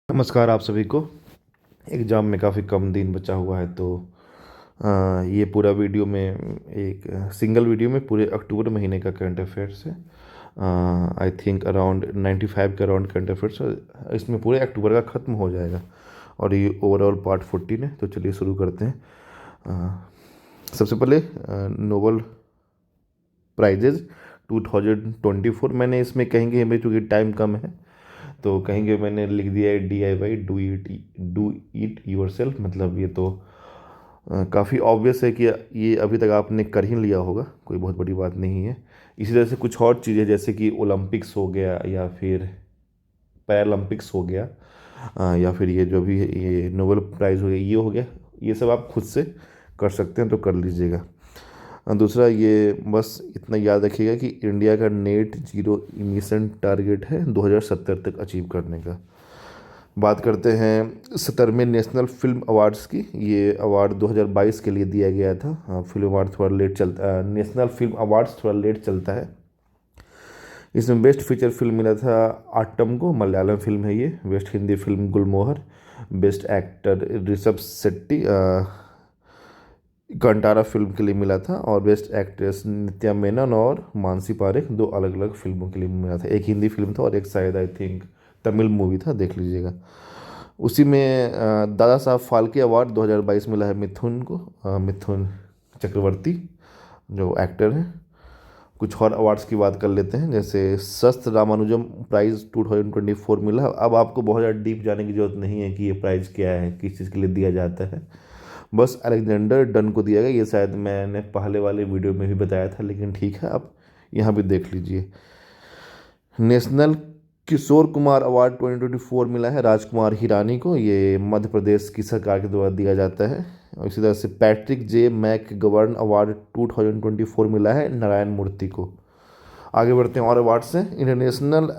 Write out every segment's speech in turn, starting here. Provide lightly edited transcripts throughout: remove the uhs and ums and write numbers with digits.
नमस्कार आप सभी को। एग्ज़ाम में काफ़ी कम दिन बचा हुआ है तो ये पूरा वीडियो में एक सिंगल वीडियो में पूरे अक्टूबर महीने का करंट अफेयर्स है। आई थिंक अराउंड 95 के अराउंड करंट अफेयर्स है। इसमें पूरे अक्टूबर का ख़त्म हो जाएगा और ये ओवरऑल पार्ट 14 है। तो चलिए शुरू करते हैं। सबसे पहले नोबल प्राइजेज़ 2024 मैंने इसमें कहेंगे हमें चूँकि टाइम कम है तो कहेंगे मैंने लिख दिया है DIY do it your self. मतलब ये तो काफ़ी ऑब्वियस है कि ये अभी तक आपने कर ही लिया होगा, कोई बहुत बड़ी बात नहीं है। इसी तरह से कुछ और चीज़ें जैसे कि ओलंपिक्स हो गया या फिर पैरालंपिक्स हो गया या फिर ये जो भी ये नोबेल प्राइज़ हो गया, ये सब आप खुद से कर सकते हैं तो कर लीजिएगा। दूसरा ये बस इतना याद रखिएगा कि इंडिया का नेट ज़ीरो इमिशन टारगेट है 2070 तक अचीव करने का। बात करते हैं 17वें नेशनल फिल्म अवार्ड्स की। ये अवार्ड 2022 के लिए दिया गया था। फिल्म अवार्ड थोड़ा लेट चलता, नेशनल फिल्म अवार्ड्स थोड़ा लेट चलता है। इसमें बेस्ट फीचर फिल्म मिला था आटम को, मलयालम फिल्म है ये। Best Hindi film Gulmohar. Best actor Rishab Shetty Kantara film के लिए मिला था। और बेस्ट एक्ट्रेस नित्या मेनन और मानसी पारेख, दो अलग अलग फिल्मों के लिए मिला था। एक हिंदी फिल्म था और एक शायद आई थिंक तमिल मूवी था, देख लीजिएगा। उसी में दादा साहब फाल्के अवार्ड 2022 मिला है मिथुन को, मिथुन चक्रवर्ती जो एक्टर हैं। कुछ और अवार्ड्स की बात कर लेते हैं, जैसे सस्त रामानुजम प्राइज़ 2024 मिला। अब आपको बहुत ज़्यादा डीप जाने की ज़रूरत नहीं है कि ये प्राइज़ क्या है, किस चीज़ के लिए दिया जाता है। बस अलेक्जेंडर डन को दिया गया। ये शायद मैंने पहले वाले वीडियो में भी बताया था, लेकिन ठीक है आप यहाँ भी देख लीजिए। नेशनल किशोर कुमार अवार्ड 2024 मिला है राजकुमार हिरानी को। ये मध्य प्रदेश की सरकार के द्वारा दिया जाता है। और इसी तरह से Patrick J McGovern award 2024 मिला है नारायण मूर्ति को। आगे बढ़ते हैं और अवार्ड्स हैं। International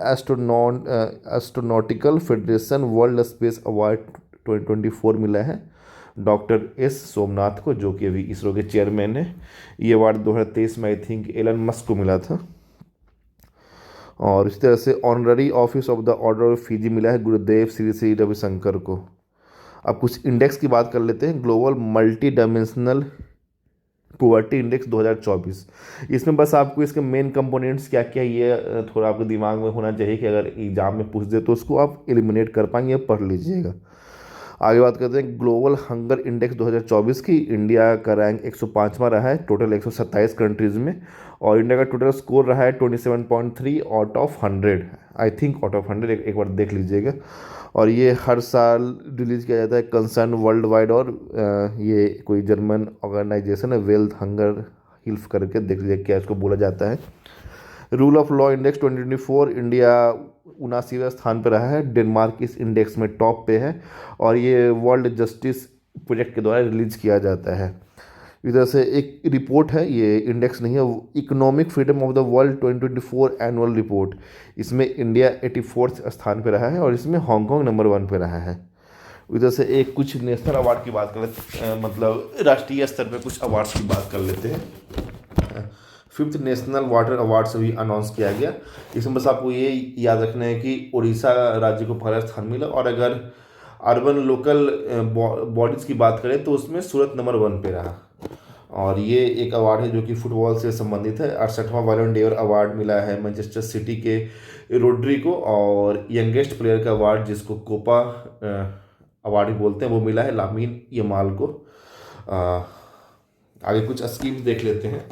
astronautical federation world space award 2024 मिला है डॉक्टर एस सोमनाथ को, जो कि अभी इसरो के चेयरमैन है। ये अवार्ड 2023 में आई थिंक एलन मस्क को मिला था। और इसी तरह से honorary office of the order of Fiji मिला है गुरुदेव श्री श्री रविशंकर को। अब कुछ इंडेक्स की बात कर लेते हैं। Global multi dimensional poverty index 2024। इसमें बस आपको इसके मेन कंपोनेंट्स क्या क्या ये थोड़ा आपके दिमाग में होना चाहिए कि अगर एग्जाम में पूछ दे तो उसको आप एलिमिनेट कर पाएंगे, पढ़ लीजिएगा। आगे बात करते हैं ग्लोबल हंगर इंडेक्स 2024 की। इंडिया का रैंक 105वां रहा है टोटल 127 कंट्रीज़ में। और इंडिया का टोटल स्कोर रहा है 27.3 out of 100, I think out of 100। एक बार देख लीजिएगा। और ये हर साल रिलीज़ किया जाता है कंसर्न वर्ल्ड वाइड। और ये कोई जर्मन ऑर्गेनाइजेशन है वेल्थ हंगर हिल्फ करके, देख लीजिए क्या इसको बोला जाता है। Rule of law index 2024 India 79वें स्थान पर रहा है। डेनमार्क इस इंडेक्स में टॉप पे है और ये वर्ल्ड जस्टिस प्रोजेक्ट के द्वारा रिलीज किया जाता है। इधर से एक रिपोर्ट है, ये इंडेक्स नहीं है, economic freedom of the world 2024 annual report. इसमें इंडिया 84th स्थान पर रहा है और इसमें हांगकांग नंबर 1 पे रहा है। इधर से एक कुछ नेशनल अवार्ड की बात कर लेते मतलब राष्ट्रीय स्तर पर कुछ अवार्ड्स की बात कर लेते हैं। 5th नेशनल वाटर अवार्ड्स भी अनाउंस किया गया। इसमें बस आपको ये याद रखना है कि उड़ीसा राज्य को पहला स्थान मिला। और अगर अर्बन लोकल बॉडीज़ की बात करें तो उसमें सूरत नंबर 1 पे रहा। और ये एक अवार्ड है जो कि फुटबॉल से संबंधित है। 68वां बैलन डोर अवार्ड मिला है मैनचेस्टर सिटी के रोड्री को। और यंगेस्ट प्लेयर का अवार्ड जिसको कोपा अवार्ड भी बोलते हैं वो मिला है लामीन यमाल को। आगे कुछ स्कीम्स देख लेते हैं।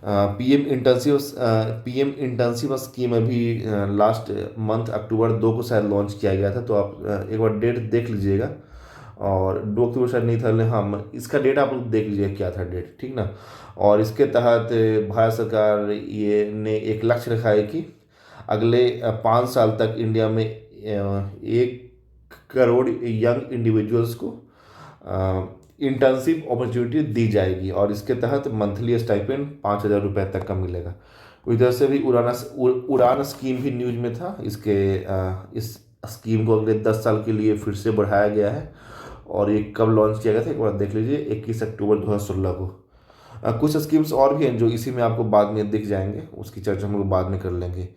पीएम इंटर्नशिप स्कीम अभी लास्ट मंथ अक्टूबर 2 को शायद लॉन्च किया गया था, तो आप एक बार डेट देख लीजिएगा। और 2 अक्टूबर शायद नहीं था, लेकिन हाँ इसका डेट आप लोग देख लीजिएगा क्या था डेट, ठीक ना। और इसके तहत भारत सरकार ये ने एक लक्ष्य रखा है कि अगले 5 साल तक इंडिया में 1 करोड़ यंग इंडिविजुअल्स को इंटर्नशिप अपॉर्चुनिटी दी जाएगी। और इसके तहत मंथली स्टाइपेंड 5,000 रुपये तक का मिलेगा। इधर से भी उड़ान स्कीम भी न्यूज में था। इस स्कीम को अगले 10 साल के लिए फिर से बढ़ाया गया है। और ये कब लॉन्च किया गया था एक बार देख लीजिए, 21 अक्टूबर 2016 को। कुछ स्कीम्स और भी हैं जो इसी में आपको बाद में दिख जाएंगे, उसकी चर्चा हम लोग बाद में कर लेंगे।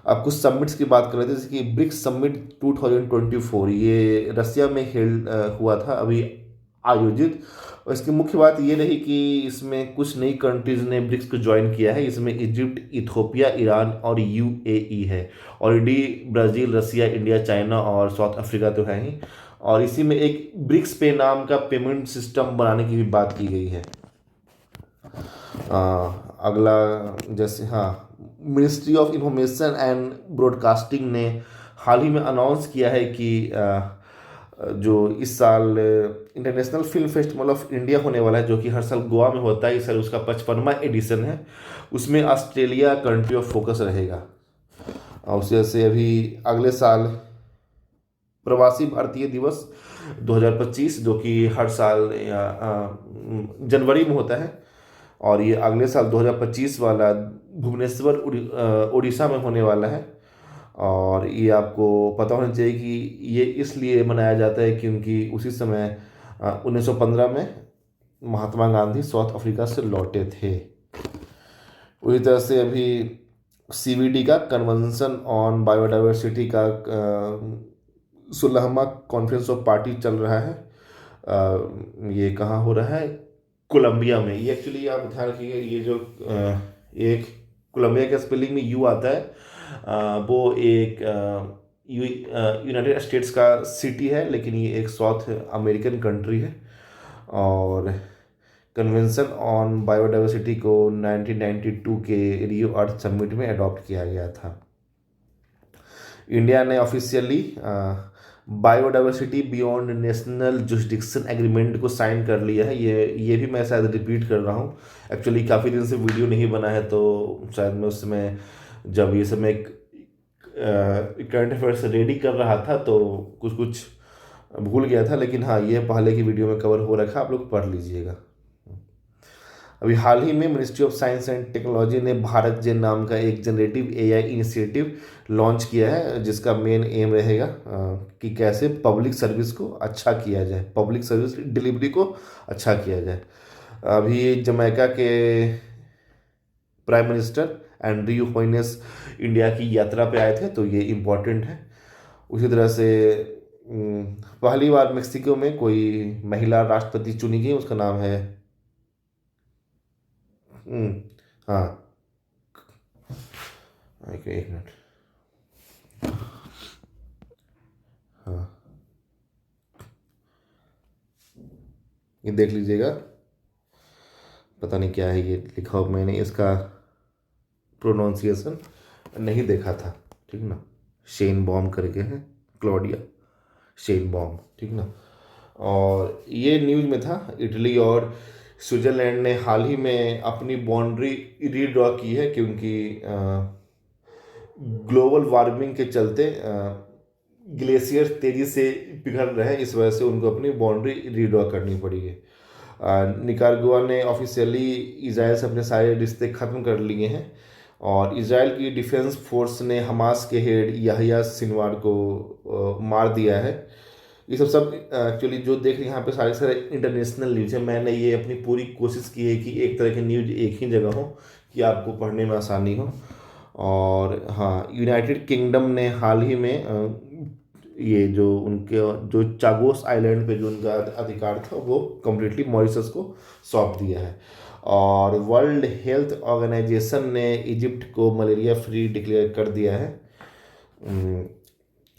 अब कुछ समिट्स की बात कर रहे थे, जैसे कि ब्रिक्स समिट 2024, ये रसिया में हुआ था अभी आयोजित। और इसकी मुख्य बात ये रही कि इसमें कुछ नई कंट्रीज ने ब्रिक्स को ज्वाइन किया है। इसमें इजिप्ट, इथोपिया, ईरान और यूएई है। ऑलरेडी ब्राज़ील, रसिया, इंडिया, चाइना और साउथ अफ्रीका तो है ही। और इसी में एक ब्रिक्स पे नाम का पेमेंट सिस्टम बनाने की भी बात की गई है। अगला, जैसे हाँ, ministry of information and broadcasting ने हाल ही में अनाउंस किया है कि जो इस साल international film festival of India होने वाला है, जो कि हर साल गोवा में होता है, इस साल उसका 55वां एडिशन है। उसमें ऑस्ट्रेलिया कंट्री ऑफ फोकस रहेगा। और उसी वजह से अभी अगले साल प्रवासी भारतीय दिवस 2025, जो कि हर साल जनवरी में होता है, और ये अगले साल 2025 वाला भुवनेश्वर उड़ीसा में होने वाला है। और ये आपको पता होना चाहिए कि ये इसलिए मनाया जाता है क्योंकि उसी समय 1915 में महात्मा गांधी साउथ अफ्रीका से लौटे थे। उसी तरह से अभी सीबीडी का कन्वेंशन ऑन बायोडाइवर्सिटी का 16वां कॉन्फ्रेंस ऑफ पार्टी चल रहा है। ये कहाँ हो रहा है? कोलंबिया में। ये एक्चुअली आप ध्यान रखिएगा, ये जो एक कोलंबिया के स्पेलिंग में यू आता है, वो एक यूनाइटेड स्टेट्स का सिटी है, लेकिन ये एक साउथ अमेरिकन कंट्री है। और कन्वेंशन ऑन बायोडाइवर्सिटी को 1992 के रियो अर्थ समिट में अडॉप्ट किया गया था। इंडिया ने officially biodiversity beyond national jurisdiction agreement को साइन कर लिया है। ये भी मैं शायद रिपीट कर रहा हूँ, एक्चुअली काफ़ी दिन से वीडियो नहीं बना है, तो शायद मैं उस समय जब ये समय करंट अफेयर्स रेडी कर रहा था तो कुछ कुछ भूल गया था। लेकिन हाँ, ये पहले की वीडियो में कवर हो रखा, आप लोग पढ़ लीजिएगा। अभी हाल ही में ministry of science and technology ने भारत जेन नाम का एक जनरेटिव एआई इनिशिएटिव लॉन्च किया है, जिसका मेन एम रहेगा कि कैसे पब्लिक सर्विस को अच्छा किया जाए, पब्लिक सर्विस डिलीवरी को अच्छा किया जाए। अभी जमैका के प्राइम मिनिस्टर एंड्रयू होइनेस इंडिया की यात्रा पे आए थे, तो ये इम्पोर्टेंट है। उसी तरह से पहली बार मेक्सिको में कोई महिला राष्ट्रपति चुनी गई, उसका नाम है हाँ, एक मिनट, हाँ, ये देख लीजिएगा, पता नहीं क्या है ये लिखा हो, मैंने इसका प्रोनाउंसिएशन नहीं देखा था, ठीक ना। शेन बॉम करके है, क्लॉडिया शेन बॉम, ठीक ना। और ये न्यूज़ में था, इटली और स्विट्ज़रलैंड ने हाल ही में अपनी बाउंड्री रीड्रॉ की है, क्योंकि ग्लोबल वार्मिंग के चलते ग्लेशियर तेज़ी से पिघल रहे हैं, इस वजह से उनको अपनी बाउंड्री रीड्रॉ करनी पड़ी है। निकारागुआ ने ऑफिशियली इजराइल से अपने सारे रिश्ते ख़त्म कर लिए हैं, और इजराइल की डिफेंस फोर्स ने हमास के हेड याहिया सिनवार को मार दिया है। ये सब एक्चुअली जो देख रहे हैं यहाँ पे सारे सारे इंटरनेशनल न्यूज़ है। मैंने ये अपनी पूरी कोशिश की है कि एक तरह की न्यूज़ एक ही जगह हो, कि आपको पढ़ने में आसानी हो। और हाँ, यूनाइटेड किंगडम ने हाल ही में ये जो उनके जो चागोस आइलैंड पे जो उनका अधिकार था, वो कम्प्लीटली मॉरिशस को सौंप दिया है। और वर्ल्ड हेल्थ ऑर्गेनाइजेशन ने इजिप्ट को मलेरिया फ्री डिक्लेयर कर दिया है।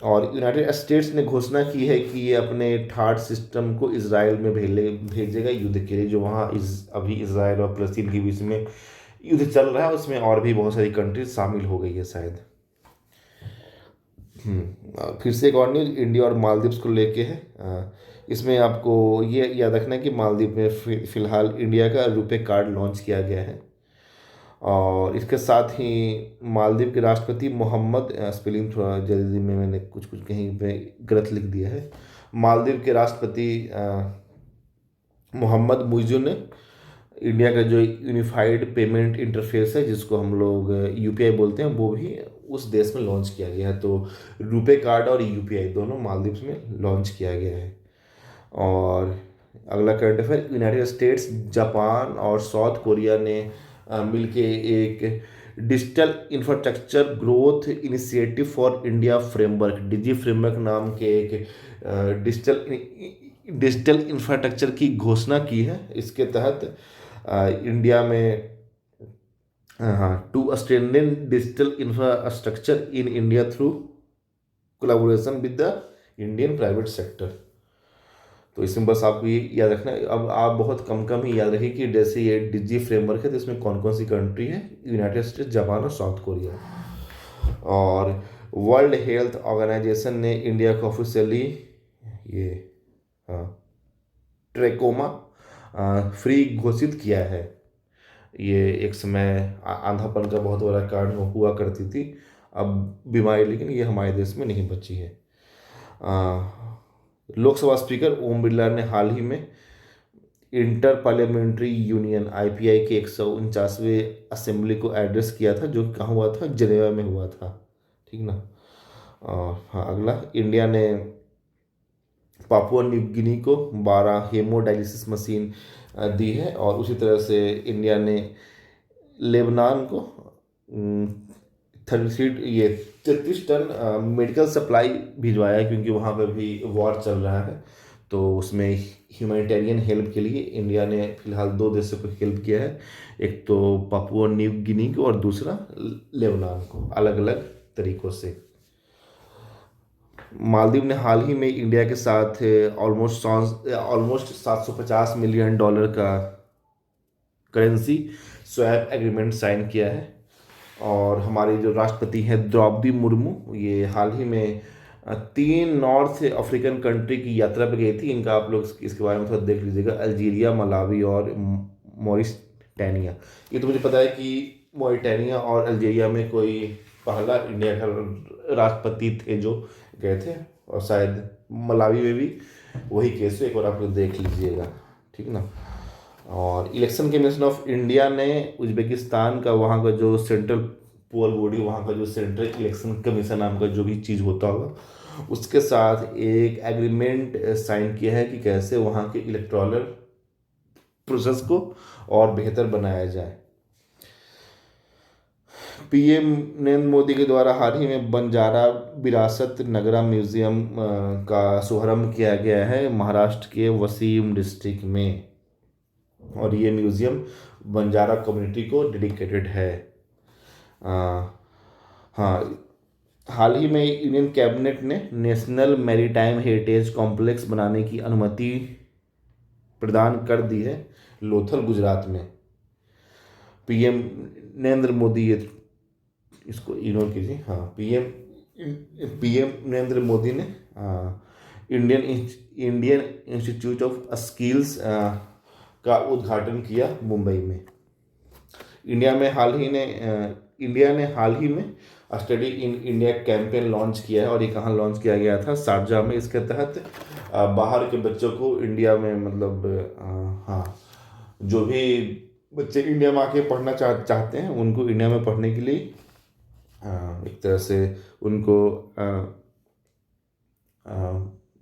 और यूनाइटेड स्टेट्स ने घोषणा की है कि ये अपने थार्ड सिस्टम को इसराइल में भेजेगा युद्ध के लिए। जो वहाँ अभी इसराइल और फलस्तीन के बीच में युद्ध चल रहा है, उसमें और भी बहुत सारी कंट्रीज शामिल हो गई है शायद। फिर से एक और न्यूज़ इंडिया और मालदीव्स को लेके है। इसमें आपको ये याद रखना है कि मालदीव में फ़िलहाल इंडिया का रुपे कार्ड लॉन्च किया गया है। और इसके साथ ही मालदीव के राष्ट्रपति मोहम्मद, स्पेलिंग थोड़ा जल्दी में मैंने कुछ कुछ कहीं पे गलत लिख दिया है, मालदीव के राष्ट्रपति मोहम्मद मुइज़ु ने इंडिया का जो यूनिफाइड पेमेंट इंटरफेस है, जिसको हम लोग यूपीआई बोलते हैं, वो भी उस देश में लॉन्च किया गया है। तो रुपे कार्ड और यूपीआई दोनों मालदीव्स में लॉन्च किया गया है। और अगला current affair, United States, Japan और साउथ कोरिया ने मिलके एक digital infrastructure growth initiative for India framework, Digi framework नाम के एक डिजिटल इंफ्रास्ट्रक्चर की घोषणा की है। इसके तहत इंडिया में, हाँ, to strengthen digital infrastructure in India through collaboration with the Indian private sector. तो इसमें बस आपको ये याद रखना है। अब आप बहुत कम कम ही याद रखिए कि जैसे ये डिजी फ्रेमवर्क है तो इसमें कौन कौन सी कंट्री है, यूनाइटेड स्टेट्स, जापान और साउथ कोरिया। और वर्ल्ड हेल्थ ऑर्गेनाइजेशन ने इंडिया को ऑफिशियली ये, हाँ, ट्रेकोमा फ्री घोषित किया है। ये एक समय आंधापन का बहुत बड़ा कारण हुआ करती थी अब बीमारी, लेकिन ये हमारे देश में नहीं बची है। लोकसभा स्पीकर ओम बिरला ने हाल ही में इंटर पार्लियामेंट्री यूनियन आईपीआई के 149वें असेंबली को एड्रेस किया था, जो कहाँ हुआ था, जनेवा में हुआ था, ठीक ना। और हाँ, अगला, इंडिया ने पापुआ न्यू गिनी को 12 हेमोडायलिसिस मशीन दी है। और उसी तरह से इंडिया ने लेबनान को 33 टन मेडिकल सप्लाई भिजवाया है, क्योंकि वहाँ पर भी वॉर चल रहा है। तो उसमें ह्यूमैनिटेरियन हेल्प के लिए इंडिया ने फिलहाल 2 देशों को हेल्प किया है, एक तो पापुआ न्यू गिनी को और दूसरा लेबनान को, अलग अलग तरीक़ों से। मालदीव ने हाल ही में इंडिया के साथ ऑलमोस्ट $750 मिलियन का करेंसी स्वैप एग्रीमेंट साइन किया है। और हमारी जो राष्ट्रपति हैं द्रौपदी मुर्मू, ये हाल ही में 3 नॉर्थ अफ्रीकन कंट्री की यात्रा पर गई थी। इनका आप लोग इसके बारे में थोड़ा देख लीजिएगा, अल्जीरिया, मलावी और मॉरिटानिया। ये तो मुझे पता है कि मॉरिटानिया और अल्जीरिया में कोई पहला इंडिया का राष्ट्रपति थे जो गए थे, और शायद मलावी में भी वही केस है, एक बार आप लोग देख लीजिएगा, ठीक ना। और इलेक्शन कमीशन ऑफ इंडिया ने उज्बेकिस्तान का, वहाँ का जो सेंट्रल पोल बॉडी, वहाँ का जो सेंट्रल इलेक्शन कमीशन नाम का जो भी चीज़ होता होगा, उसके साथ एक एग्रीमेंट साइन किया है कि कैसे वहाँ के इलेक्टोरल प्रोसेस को और बेहतर बनाया जाए। पीएम नरेंद्र मोदी के द्वारा हाल ही में बंजारा विरासत नगरा म्यूजियम का शुभारंभ किया गया है महाराष्ट्र के वसीम डिस्ट्रिक्ट में, और ये म्यूजियम बंजारा कम्युनिटी को डेडिकेटेड है। हाँ, हाल ही में यूनियन कैबिनेट ने नेशनल मैरीटाइम हेरिटेज कॉम्प्लेक्स बनाने की अनुमति प्रदान कर दी है लोथल, गुजरात में। पीएम नरेंद्र मोदी, ये इसको इग्नोर कीजिए, हाँ, पीएम नरेंद्र मोदी ने इंडियन इंस्टीट्यूट ऑफ स्किल्स का उद्घाटन किया मुंबई में। इंडिया ने हाल ही में study in India campaign launch किया है, और ये कहाँ लॉन्च किया गया था, शारजाह में। इसके तहत बाहर के बच्चों को इंडिया में, मतलब हाँ, जो भी बच्चे इंडिया में आके पढ़ना चाहते हैं, उनको इंडिया में पढ़ने के लिए एक तरह से उनको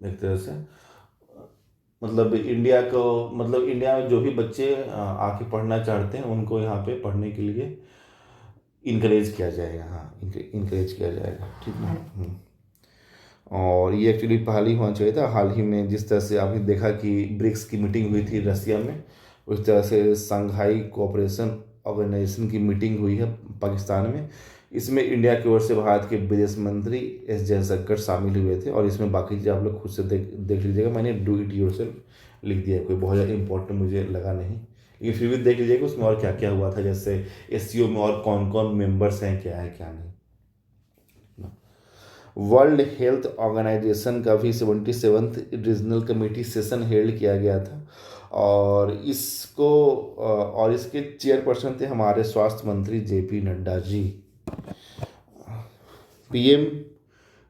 एक तरह से मतलब इंडिया में जो भी बच्चे आके पढ़ना चाहते हैं, उनको यहाँ पे पढ़ने के लिए इनकरेज किया जाएगा। हाँ, इनकरेज किया जाएगा, ठीक है। और ये एक्चुअली पहले ही होना चाहिए था। हाल ही में जिस तरह से आपने देखा कि ब्रिक्स की मीटिंग हुई थी रसिया में, उस तरह से संघाई कोऑपरेशन ऑर्गेनाइजेशन की मीटिंग हुई है पाकिस्तान में। इसमें इंडिया की ओर से भारत के विदेश मंत्री एस जयशंकर शामिल हुए थे, और इसमें बाकी चीज़ आप लोग खुद से देख लीजिएगा। मैंने डू इट योरसेल्फ लिख दिया है, कोई बहुत ज़्यादा इंपॉर्टेंट मुझे लगा नहीं, लेकिन फिर भी देख लीजिएगा उसमें और क्या क्या हुआ था, जैसे एससीओ में और कौन कौन मेंबर्स हैं, क्या है क्या नहीं। वर्ल्ड हेल्थ ऑर्गेनाइजेशन का भी 77th regional committee session held किया गया था, और इसके चेयरपर्सन थे हमारे स्वास्थ्य मंत्री जेपी नड्डा जी। पीएम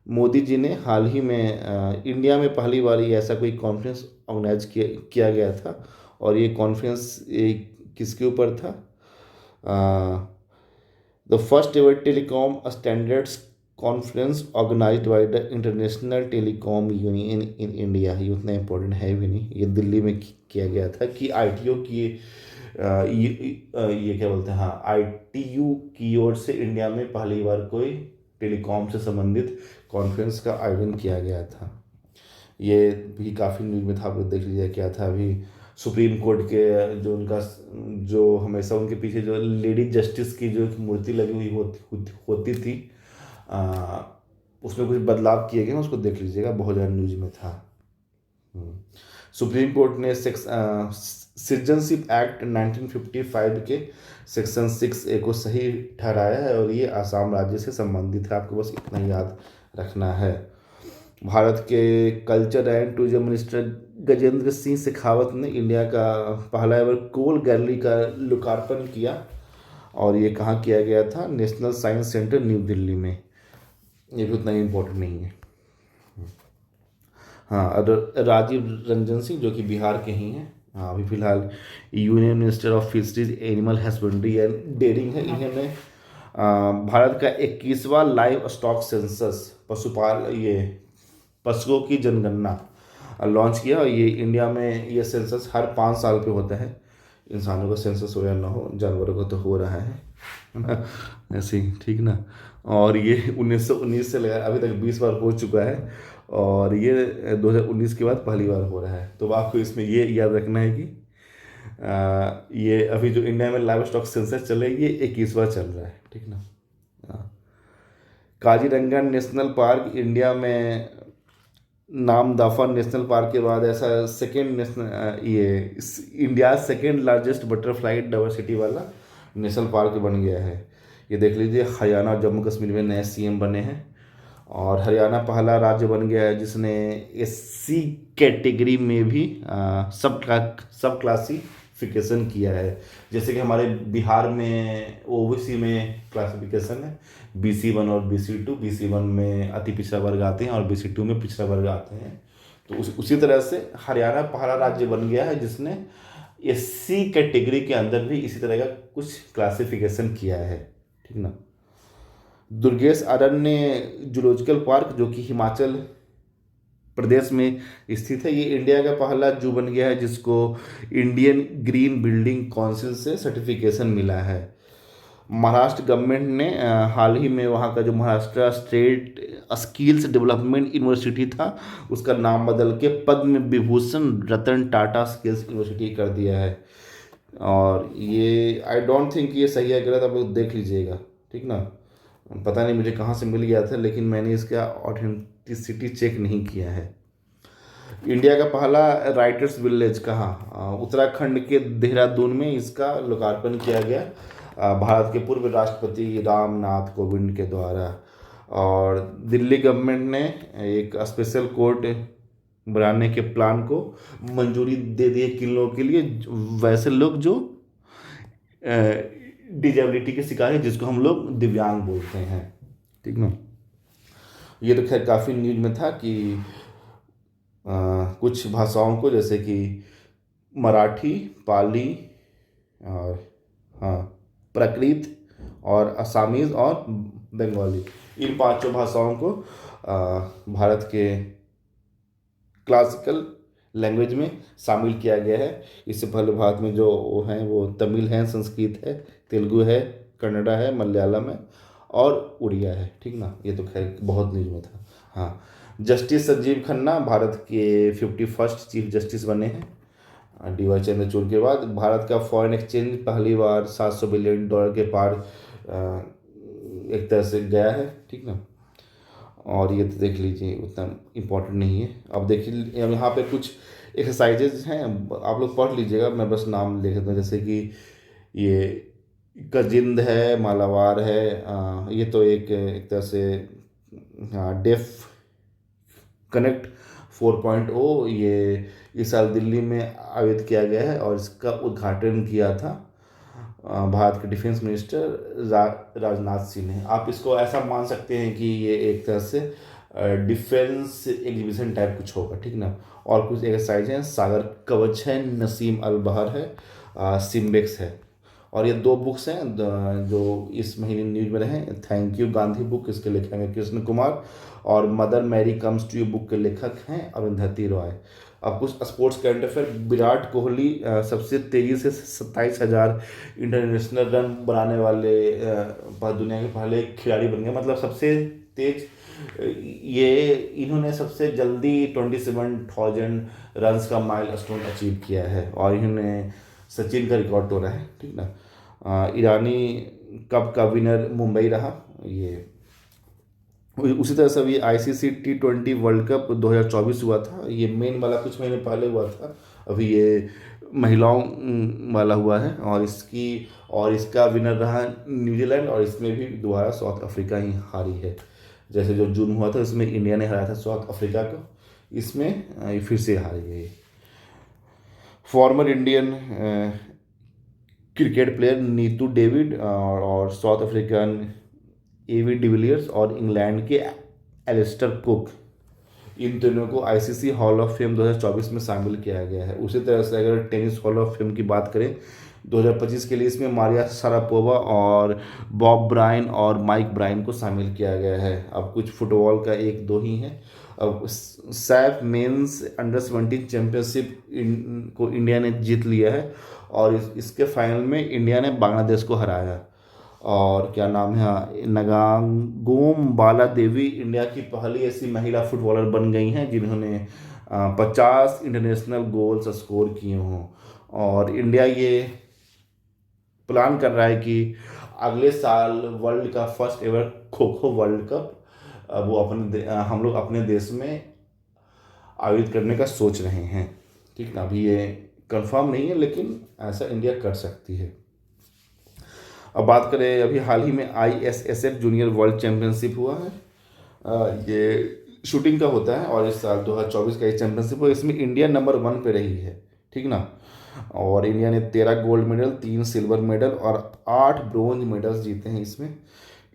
मोदी जी ने हाल ही में इंडिया में पहली बार ऐसा कोई कॉन्फ्रेंस ऑर्गेनाइज किया गया था, और ये कॉन्फ्रेंस किसके ऊपर था, the first ever telecom standards conference organized by the international telecom union in India. ये उतना इम्पोर्टेंट है भी नहीं, ये दिल्ली में किया गया था कि आईटीओ की ये क्या बोलते हैं, हाँ, आईटीयू की ओर से इंडिया में पहली बार कोई टेलीकॉम से संबंधित कॉन्फ्रेंस का आयोजन किया गया था। ये भी काफ़ी न्यूज में था, आप लोग देख लीजिए क्या था। अभी सुप्रीम कोर्ट के जो उनका जो हमेशा उनके पीछे जो लेडी जस्टिस की जो एक मूर्ति लगी हुई होती थी, उसमें कुछ बदलाव किए गए, उसको देख लीजिएगा, बहुत ज़्यादा न्यूज में था। सुप्रीम कोर्ट ने सिटीजनशिप एक्ट 1955 के सेक्शन 6A को सही ठहराया है और ये आसाम राज्य से संबंधित है। आपको बस इतना याद रखना है। भारत के culture and tourism minister Gajendra Singh Shekhawat ने इंडिया का पहला एवर कोल गैलरी का लोकार्पण किया और ये कहाँ किया गया था? National science centre new Delhi में। ये भी उतना इम्पोर्टेंट नहीं है। हाँ, और राजीव रंजन सिंह जो कि बिहार के ही हैं, हाँ, अभी फिलहाल union minister of fisheries animal husbandry and dairying है। इन्होंने भारत का 21वां लाइव स्टॉक सेंसस पशुओं की जनगणना लॉन्च किया और ये इंडिया में ये सेंसस हर 5 साल पे होता है। इंसानों का सेंसस हो या ना हो, जानवरों का तो हो रहा है ना, ऐसे ही, ठीक ना। और ये 1919 से लगा अभी तक 20 बार हो चुका है और ये 2019 के बाद पहली बार हो रहा है। तो आपको इसमें ये याद रखना है कि ये अभी जो इंडिया में लाइव स्टॉक सेंसस चल रही है, ये 21वां चल रहा है, ठीक ना। काजीरंगा नेशनल पार्क इंडिया में नामदफा नेशनल पार्क के बाद ऐसा second national India second largest butterfly diversity वाला नेशनल पार्क बन गया है। ये देख लीजिए, हरियाणा और जम्मू कश्मीर में नए सीएम बने हैं और हरियाणा पहला राज्य बन गया है जिसने एससी कैटेगरी में भी सब क्लासिफिकेशन किया है। जैसे कि हमारे बिहार में ओबीसी में क्लासिफिकेशन है BC1 और BC2। BC1 में अति पिछड़ा वर्ग आते हैं और BC2 में पिछड़ा वर्ग आते हैं। तो उसी तरह से हरियाणा पहला राज्य बन गया है जिसने एससी कैटेगरी के अंदर भी इसी तरह का कुछ क्लासिफिकेशन किया है, ठीक ना। दुर्गेश अरण्य जूलॉजिकल पार्क जो कि हिमाचल प्रदेश में स्थित है, ये इंडिया का पहला जू बन गया है जिसको इंडियन ग्रीन बिल्डिंग काउंसिल से सर्टिफिकेशन मिला है। महाराष्ट्र गवर्नमेंट ने हाल ही में वहाँ का जो Maharashtra state skills development university था उसका नाम बदल के पद्म विभूषण रतन टाटा स्किल्स यूनिवर्सिटी कर दिया है। और ये आई डोंट थिंक ये सही है गलत, आप लोग देख लीजिएगा, ठीक ना। पता नहीं मुझे कहाँ से मिल गया था, लेकिन मैंने इसका ऑथेंटिसिटी चेक नहीं किया है। इंडिया का पहला राइटर्स विलेज कहाँ? उत्तराखंड के देहरादून में इसका लोकार्पण किया गया भारत के पूर्व राष्ट्रपति रामनाथ कोविंद के द्वारा। और दिल्ली गवर्नमेंट ने एक स्पेशल कोर्ट बनाने के प्लान को मंजूरी दे दी है किन लोगों के लिए? वैसे लोग जो डिजेबिलिटी के शिकार है, जिसको हम लोग दिव्यांग बोलते हैं, ठीक ना। ये तो खैर काफ़ी न्यूज में था कि कुछ भाषाओं को जैसे कि मराठी, पाली और हाँ प्राकृत और असामीज़ और बंगाली, इन 5 भाषाओं को भारत के क्लासिकल लैंग्वेज में शामिल किया गया है। इससे पहले भारत में जो हैं वो तमिल है, संस्कृत है, तेलुगु है, कन्नड़ा है, मलयालम है और उड़िया है, ठीक ना। ये तो खैर बहुत न्यूज में था। हाँ, जस्टिस संजीव खन्ना भारत के 51st चीफ जस्टिस बने हैं DY चंद्रचूड़ के बाद। भारत का फॉरेन एक्सचेंज पहली बार $700 बिलियन के पार एक तरह से गया है, ठीक ना। और ये तो देख लीजिए उतना इम्पोर्टेंट नहीं है। अब देखिए यहाँ पे कुछ एक्सरसाइजेज हैं, आप लोग पढ़ लीजिएगा, मैं बस नाम लिख देता हूँ। जैसे कि ये कजिंद है, मालाबार है, ये तो एक तरह से डेफ कनेक्ट 4.0 ये इस साल दिल्ली में आयोजित किया गया है और इसका उद्घाटन किया था भारत के डिफेंस मिनिस्टर राजनाथ सिंह ने। आप इसको ऐसा मान सकते हैं कि ये एक तरह से डिफेंस एग्जीबिशन टाइप कुछ होगा, ठीक ना। और कुछ एक्सरसाइज हैं, सागर कवच है, नसीम अल बहर है, सिम्बेक्स है और ये 2 बुक्स हैं जो इस महीने न्यूज में रहे। थैंक यू गांधी बुक, इसके लेखक हैं कृष्ण कुमार, और Mother Mary comes to you book के लेखक हैं अरुंधति रॉय। अब कुछ sports current affair. Virat Kohli सबसे तेजी से 27,000 इंटरनेशनल रन बनाने वाले दुनिया के पहले खिलाड़ी बन गए, मतलब सबसे तेज। ये इन्होंने सबसे जल्दी 27,000 रन्स का माइल स्टोन अचीव किया है, और इन्होंने सचिन का रिकॉर्ड तोड़ा है, ठीक ना। ईरानी कप का विनर मुंबई रहा। ये उसी तरह से अभी ICC T20 वर्ल्ड कप 2024 हुआ था। ये मेन वाला कुछ महीने पहले हुआ था, अभी ये महिलाओं वाला हुआ है, और इसका विनर रहा न्यूजीलैंड, और इसमें भी दोबारा साउथ अफ्रीका ही हारी है। जैसे जो जून हुआ था इसमें इंडिया ने हराया था साउथ अफ्रीका को, इसमें ये फिर से हारी गई। Former Indian cricket player Neetu David और साउथ अफ्रीकन AB डिविलियर्स और इंग्लैंड के एलिस्टर कुक, इन दोनों को ICC हॉल ऑफ फेम 2024 में शामिल किया गया है। उसी तरह से अगर टेनिस हॉल ऑफ फेम की बात करें 2025 के लिए, इसमें मारिया शारापोवा और बॉब ब्रायन और माइक ब्रायन को शामिल किया गया है। अब कुछ फुटबॉल का 1-2 ही है। अब सैफ मेंस अंडर-17 चैंपियनशिप को इंडिया ने जीत लिया है, और इसके फाइनल में इंडिया ने बांग्लादेश को हराया। और क्या नाम है, नगांगोम बाला देवी इंडिया की पहली ऐसी महिला फुटबॉलर बन गई हैं जिन्होंने 50 इंटरनेशनल गोल्स स्कोर किए हों। और इंडिया ये प्लान कर रहा है कि अगले साल वर्ल्ड का first ever kho kho world cup वो हम लोग अपने देश में आयोजित करने का सोच रहे हैं, ठीक ना। अभी ये कंफर्म नहीं है, लेकिन ऐसा इंडिया कर सकती है। अब बात करें, अभी हाल ही में ISSF जूनियर वर्ल्ड चैंपियनशिप हुआ है। ये शूटिंग का होता है, और इस साल 2024 का ये चैंपियनशिप हुआ। इसमें इंडिया नंबर 1 पे रही है, ठीक ना। और इंडिया ने 13 गोल्ड मेडल, 3 सिल्वर मेडल और 8 ब्रोंज मेडल्स जीते हैं इसमें।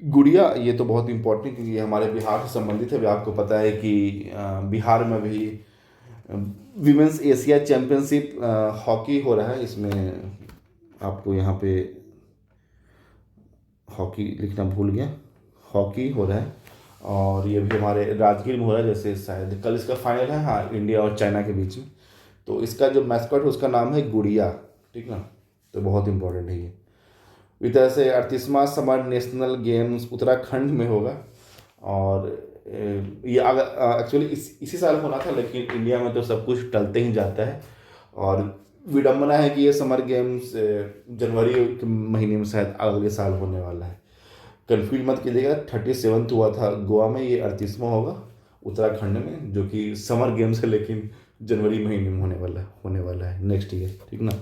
गुड़िया, ये तो बहुत इंपॉर्टेंट, क्योंकि ये हमारे बिहार से संबंधित है। आपको पता है कि बिहार में भी विमेंस एशिया चैंपियनशिप हॉकी हो रहा है। इसमें आपको यहाँ पे हॉकी लिखना भूल गया, हॉकी हो रहा है, और ये भी हमारे राजगीर में हो रहा है। जैसे शायद कल इसका फाइनल है, हाँ, इंडिया और चाइना के बीच में। तो इसका जो मैस्कॉट है उसका नाम है गुड़िया, ठीक ना। तो बहुत इंपॉर्टेंट है ये। इस तरह से 38वां समर नेशनल गेम्स उत्तराखंड में होगा, और ये अगर एक्चुअली इसी साल होना था, लेकिन इंडिया में तो सब कुछ टलते ही जाता है। और विडम्बना है कि ये समर गेम्स जनवरी के महीने में शायद अगले साल होने वाला है। कन्फ्यूज मत कीजिएगा, 37 हुआ था गोवा में, ये 38वां होगा उत्तराखंड में, जो कि समर गेम्स है, लेकिन जनवरी महीने में होने वाला है नेक्स्ट ईयर, ठीक ना।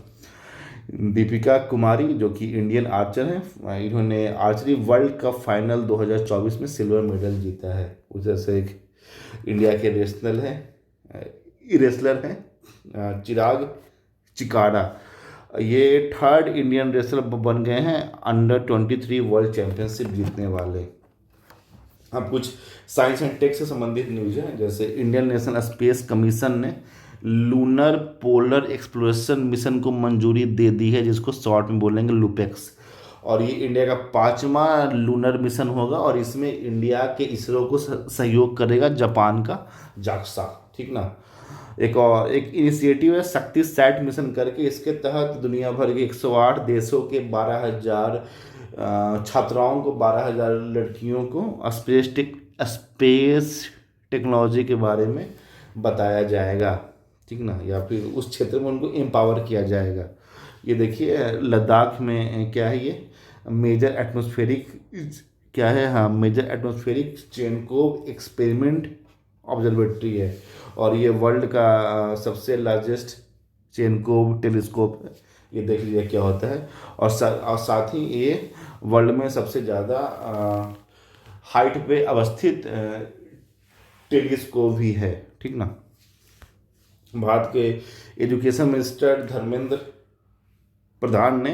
दीपिका कुमारी, जो कि इंडियन आर्चर हैं, इन्होंने आर्चरी वर्ल्ड कप फाइनल 2024 में सिल्वर मेडल जीता है। उस तरह से एक इंडिया के रेसलर हैं चिराग चिकारा, ये 3rd इंडियन रेसलर बन गए हैं अंडर-23 वर्ल्ड चैंपियनशिप जीतने वाले। अब कुछ साइंस एंड टेक से संबंधित न्यूज है। जैसे इंडियन नेशनल स्पेस कमीशन ने लूनर पोलर एक्सप्लोरेशन मिशन को मंजूरी दे दी है, जिसको शॉर्ट में बोलेंगे लूपेक्स। और ये इंडिया का 5वां लूनर मिशन होगा, और इसमें इंडिया के इसरो को सहयोग करेगा जापान का जाक्सा, ठीक ना। एक इनिशिएटिव है शक्ति सैट मिशन करके। इसके तहत दुनिया भर के 108 देशों के 12,000 छात्राओं को, 12,000 लड़कियों को स्पेस टेक्नोलॉजी के बारे में बताया जाएगा, ठीक ना, या फिर उस क्षेत्र में उनको एम्पावर किया जाएगा। ये देखिए लद्दाख में क्या है, ये मेजर एटमॉस्फेरिक क्या है, हाँ, मेजर एटमॉस्फेरिक चेनकोव एक्सपेरिमेंट ऑब्जर्वेटरी है, और ये वर्ल्ड का सबसे लार्जेस्ट चेनकोव टेलीस्कोप है। ये देख लीजिए क्या होता है। और साथ ही ये वर्ल्ड में सबसे ज़्यादा हाइट पे अवस्थित टेलीस्कोप भी है, ठीक ना। भारत के एजुकेशन मिनिस्टर धर्मेंद्र प्रधान ने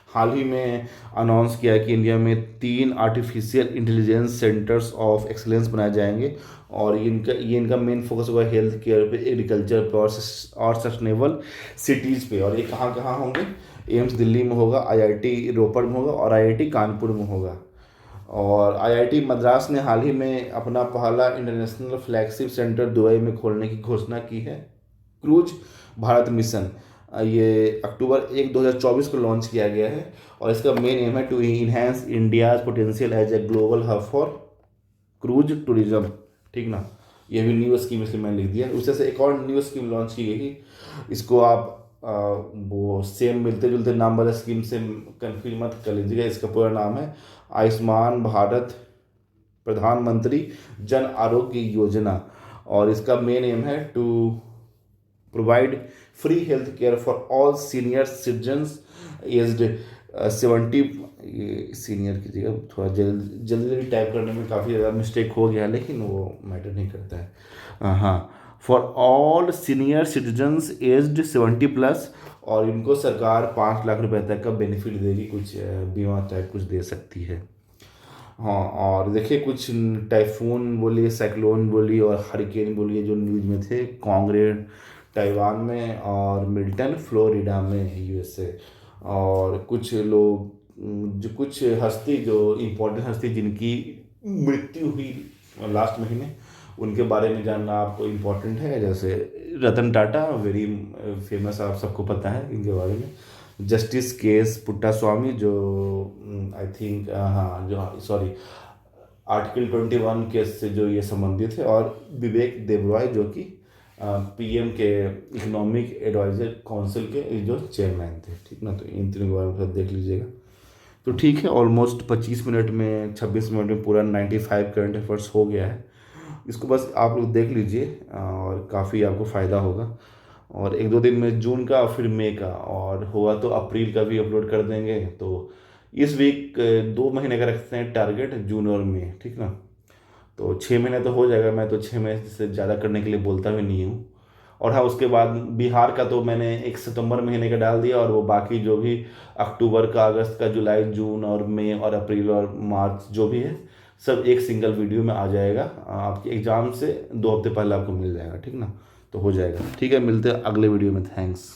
हाल ही में अनाउंस किया कि इंडिया में 3 artificial intelligence centres of excellence बनाए जाएंगे, और इनका मेन फोकस होगा हेल्थ केयर पे, एग्रीकल्चर पे और सस्टेनेबल सिटीज़ पे। और ये कहाँ कहाँ होंगे, एम्स दिल्ली में होगा, IIT रोपड़ में होगा और IIT कानपुर में होगा। और IIT मद्रास ने हाल ही में अपना पहला इंटरनेशनल फ्लैगशिप सेंटर दुबई में खोलने की घोषणा की है। क्रूज भारत मिशन ये अक्टूबर 2024 को लॉन्च किया गया है और इसका मेन एम है to enhance India's potential as a global hub for cruise tourism, ठीक ना। ये भी न्यू स्कीम इसलिए मैंने लिख दिया। उससे से एक और न्यू स्कीम लॉन्च की गई, इसको आप वो सेम मिलते जुलते नाम वाला स्कीम से कंफ्यूज मत कर लीजिएगा। इसका पूरा नाम है आयुष्मान भारत प्रधानमंत्री जन आरोग्य योजना और इसका मेन एम है to provide free health care for all senior citizens aged 70। Senior की जगह थोड़ा जल्दी जल्दी टाइप करने में काफ़ी ज़्यादा मिस्टेक हो गया, लेकिन वो मैटर नहीं करता है। हाँ, for all senior citizens aged 70+, और इनको सरकार 5 लाख रुपए तक का बेनिफिट देगी, कुछ बीमा टाइप कुछ दे सकती है। हाँ, और देखिए कुछ टाइफून बोलिए, साइक्लोन बोलिए और हरिकेन बोलिए जो न्यूज़ में थे, कांग्रेस ताइवान में और मिल्टन फ्लोरिडा में USA। और कुछ लोग जो कुछ हस्ती जो इम्पोर्टेंट हस्ती जिनकी मृत्यु हुई लास्ट महीने, उनके बारे में जानना आपको इम्पोर्टेंट है। जैसे रतन टाटा, वेरी फेमस, आप सबको पता है इनके बारे में। जस्टिस केएस पुट्टास्वामी जो आई थिंक हाँ जो सॉरी आर्टिकल 21 केस से जो ये संबंधित है, और विवेक देबरॉय जो कि PM के इकोनॉमिक एडवाइजर काउंसिल के जो चेयरमैन थे, ठीक ना। तो इन तीनों के बारे में देख लीजिएगा। तो ठीक है, ऑलमोस्ट 25 मिनट में 26 मिनट में पूरा 95 करंट अफेयर्स हो गया है। इसको बस आप लोग देख लीजिए और काफ़ी आपको फ़ायदा होगा। और 1-2 दिन में जून का और फिर मई का, और हुआ तो अप्रैल का भी अपलोड कर देंगे। तो इस वीक 2 महीने का रखते हैं टारगेट, जून और मई, ठीक ना। तो 6 महीने तो हो जाएगा। मैं तो 6 महीने से ज़्यादा करने के लिए बोलता भी नहीं हूँ। और हाँ, उसके बाद बिहार का तो मैंने 1 सितंबर महीने का डाल दिया, और वो बाकी जो भी अक्टूबर का, अगस्त का, जुलाई, जून और मई और अप्रैल और मार्च जो भी है, सब एक सिंगल वीडियो में आ जाएगा। आपके एग्ज़ाम से 2 हफ्ते पहले आपको मिल जाएगा, ठीक ना। तो हो जाएगा, ठीक है। मिलते हैं अगले वीडियो में। थैंक्स।